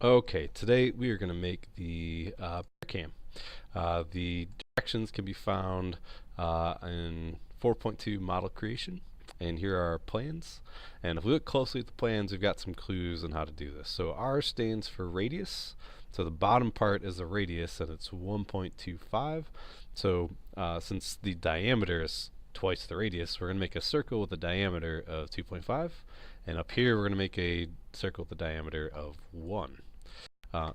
Okay, today we are going to make the Pear Cam. The directions can be found in 4.2 model creation, and here are our plans. And if we look closely at the plans, we've got some clues on how to do this. So R stands for radius. So the bottom part is the radius, and it's 1.25. So since the diameter is twice the radius, we're going to make a circle with a diameter of 2.5. And up here, we're going to make a circle with a diameter of 1.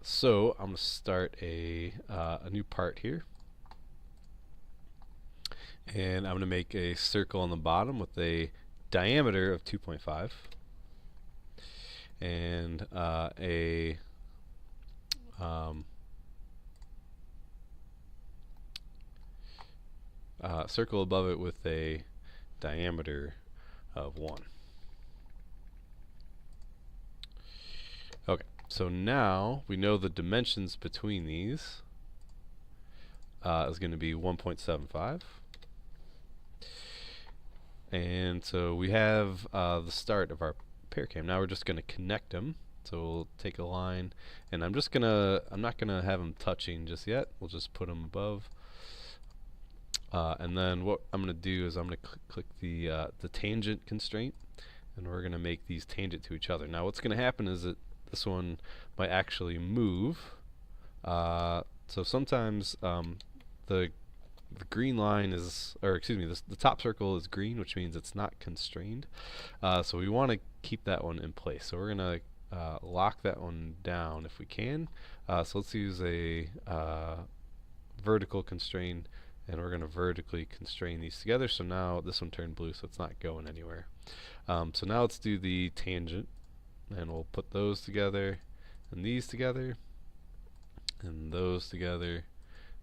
So I'm going to start a new part here, and I'm going to make a circle on the bottom with a diameter of 2.5 and a circle above it with a diameter of 1. Okay, so now we know the dimensions between these is going to be 1.75. And so we have the start of our Pear Cam. Now we're just going to connect them. So we'll take a line, and I'm not gonna have them touching just yet. We'll just put them above. And then what I'm going to do is I'm going to click the tangent constraint, and we're going to make these tangent to each other. Now what's going to happen is that this one might actually move. So sometimes the green line is, or excuse me, the top circle is green, which means it's not constrained. So we want to keep that one in place. So we're going to lock that one down if we can. So let's use a vertical constraint, and we're going to vertically constrain these together. So now this one turned blue, so it's not going anywhere. So now let's do the tangent, and we'll put those together, and these together, and those together,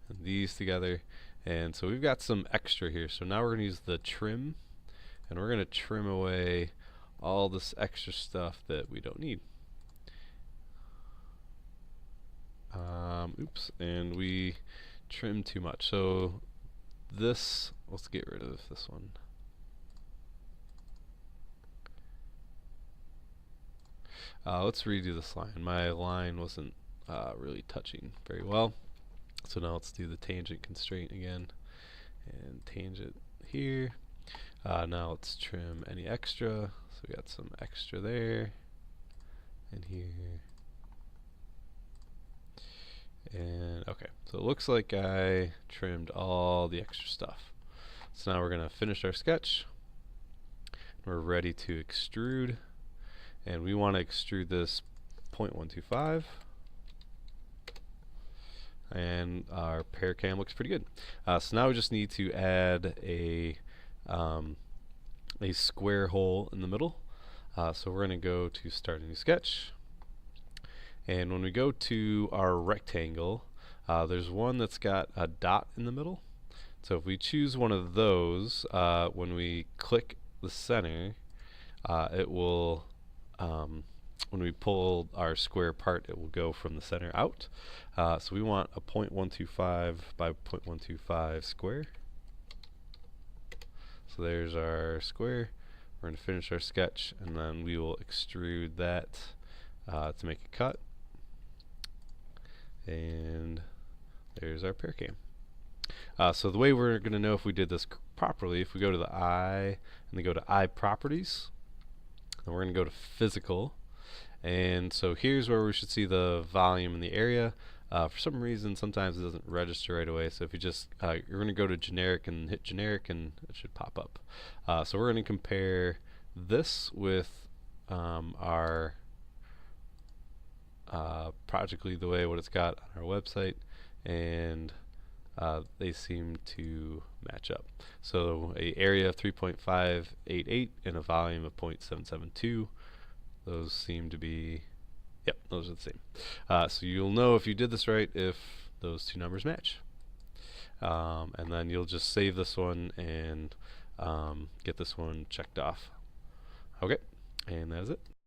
and these together. And so we've got some extra here. So now we're going to use the trim, and we're going to trim away all this extra stuff that we don't need. Oops, and we trimmed too much. So this, let's get rid of this one. Let's redo this line. My line wasn't really touching very well. So now let's do the tangent constraint again, and tangent here. Now let's trim any extra. So we got some extra there, and here, and okay. So it looks like I trimmed all the extra stuff. So now we're going to finish our sketch. We're ready to extrude, and we want to extrude this 0.125. And our Pear Cam looks pretty good. So now we just need to add a square hole in the middle. So we're going to go to start a new sketch, and when we go to our rectangle, there's one that's got a dot in the middle. So if we choose one of those, when we click the center, it will when we pull our square apart, it will go from the center out. So we want a 0.125 by 0.125 square. So there's our square. We're going to finish our sketch, and then we will extrude that to make a cut. And there's our Pear Cam. So the way we're going to know if we did this properly, if we go to the eye and then go to eye properties, and we're going to go to physical. And so here's where we should see the volume in the area. For some reason, sometimes it doesn't register right away. So if you just, you're going to go to generic and hit generic, and it should pop up. So we're going to compare this with our Project Lead the Way, what it's got on our website, and they seem to match up. So a area of 3.588 and a volume of 0.772. Those seem to be, yep, those are the same. So you'll know if you did this right if those two numbers match. And then you'll just save this one and get this one checked off. Okay, and that is it.